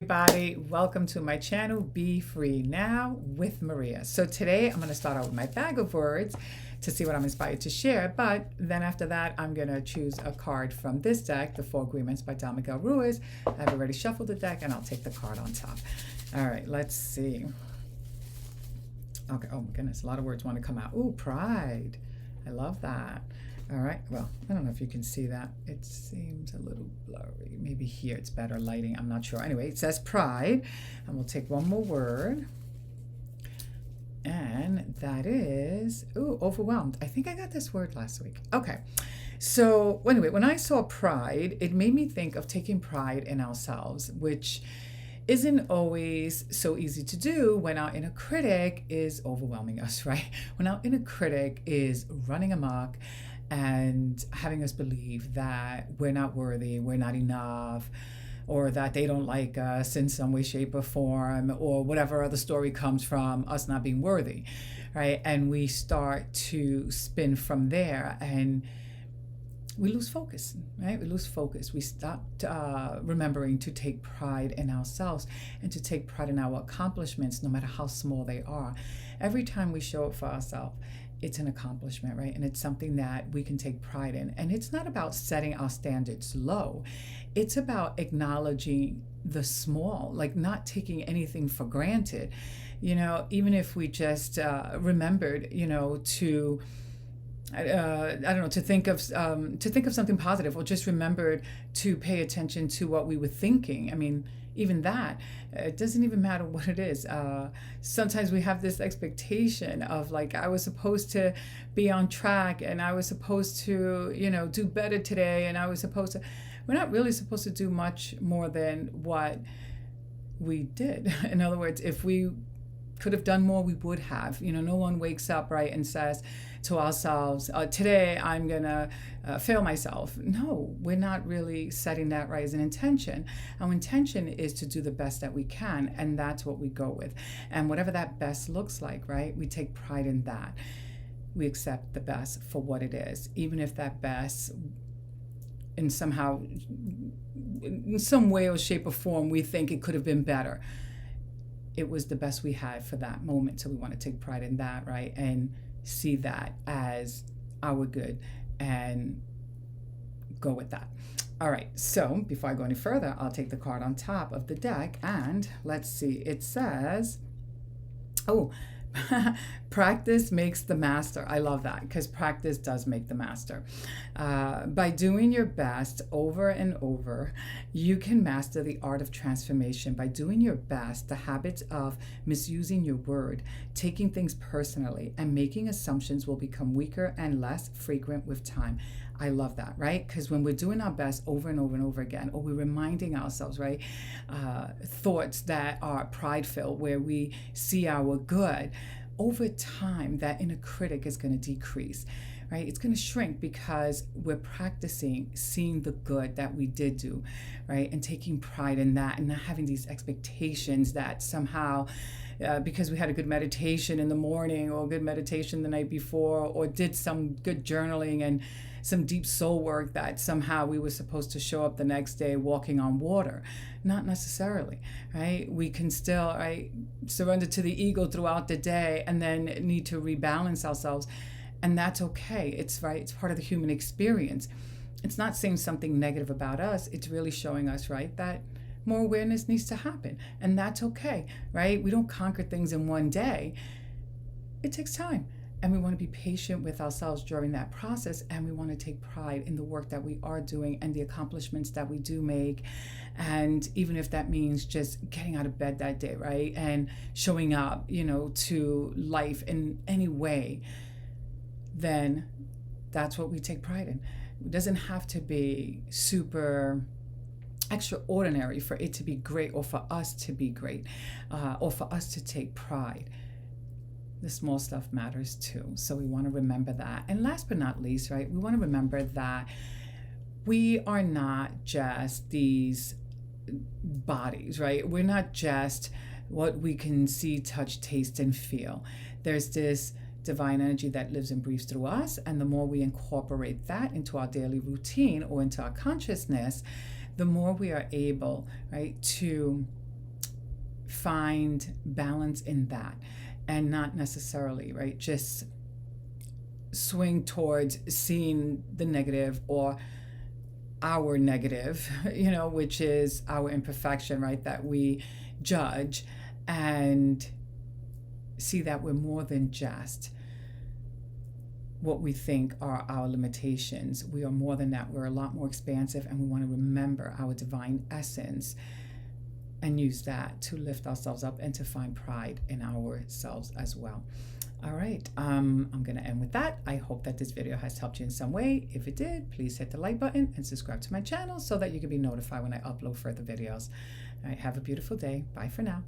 Everybody, welcome to my channel, Be Free Now with Maria. So today I'm going to start out with my bag of words to see what I'm inspired to share, but then after that I'm going to choose a card from this deck, The Four Agreements by Don Miguel Ruiz. I've already shuffled the deck and I'll take the card on top. All right, let's see. Okay, oh my goodness, a lot of words want to come out. Ooh, pride. I love that. All right, well, I don't know if you can see that. It seems a little blurry. Maybe here it's better lighting. I'm not sure. Anyway, it says pride, and we'll take one more word. And that is, ooh, overwhelmed. I think I got this word last week. Okay, so anyway, when I saw pride, it made me think of taking pride in ourselves, which isn't always so easy to do when our inner critic is overwhelming us, right? When our inner critic is running amok and having us believe that we're not worthy, we're not enough, or that they don't like us in some way, shape, or form, or whatever other story comes from us not being worthy, right? And we start to spin from there and we lose focus, right? We lose focus. We stop remembering to take pride in ourselves and to take pride in our accomplishments, no matter how small they are. Every time we show up for ourselves, it's an accomplishment, right? And it's something that we can take pride in. And it's not about setting our standards low. It's about acknowledging the small, like not taking anything for granted. You know, even if we just remembered, you know, to I don't know, to think of something positive, or just remembered to pay attention to what we were thinking. I mean, even that, it doesn't even matter what it is. Sometimes we have this expectation of like, I was supposed to be on track and I was supposed to, you know, do better today. And I was supposed to, we're not really supposed to do much more than what we did. In other words, if we could have done more, we would have. You know, no one wakes up, right, and says to ourselves, today I'm gonna fail myself. No, we're not really setting that right as an intention. Our intention is to do the best that we can, and that's what we go with. And whatever that best looks like, right, we take pride in that. We accept the best for what it is, even if that best in some way or shape or form we think it could have been better. It was the best we had for that moment, so we want to take pride in that, right? And see that as our good and go with that. All right, so before I go any further, I'll take the card on top of the deck, and let's see, it says, oh, practice makes the master. I love that, because practice does make the master. By doing your best over and over, you can master the art of transformation. By doing your best, the habits of misusing your word, taking things personally, and making assumptions will become weaker and less frequent with time. I love that, right? Because when we're doing our best over and over and over again, or we're reminding ourselves, right, thoughts that are pride-filled, where we see our good, over time, that inner critic is going to decrease, right? It's going to shrink because we're practicing seeing the good that we did do, right? And taking pride in that, and not having these expectations that somehow, because we had a good meditation in the morning, or a good meditation the night before, or did some good journaling and some deep soul work, that somehow we were supposed to show up the next day walking on water. Not necessarily, right? We can still, right, surrender to the ego throughout the day and then need to rebalance ourselves. And that's okay. It's right. It's part of the human experience. It's not saying something negative about us. It's really showing us, right, that more awareness needs to happen. And that's okay, right? We don't conquer things in one day. It takes time. And we want to be patient with ourselves during that process, and we want to take pride in the work that we are doing and the accomplishments that we do make. And even if that means just getting out of bed that day, right, and showing up, you know, to life in any way, then that's what we take pride in. It doesn't have to be super extraordinary for it to be great, or for us to be great, or for us to take pride. The small stuff matters too. So we want to remember that. And last but not least, right, we want to remember that we are not just these bodies, right? We're not just what we can see, touch, taste, and feel. There's this divine energy that lives and breathes through us. And the more we incorporate that into our daily routine or into our consciousness, the more we are able, right, to find balance in that, and not necessarily, right, just swing towards seeing the negative or our negative, which is our imperfection, right, that we judge, and see that we're more than just what we think are our limitations. We are more than that. We're a lot more expansive, and we want to remember our divine essence and use that to lift ourselves up and to find pride in ourselves as well. All right, I'm going to end with that. I hope that this video has helped you in some way. If it did, please hit the like button and subscribe to my channel so that you can be notified when I upload further videos. All right, have a beautiful day. Bye for now.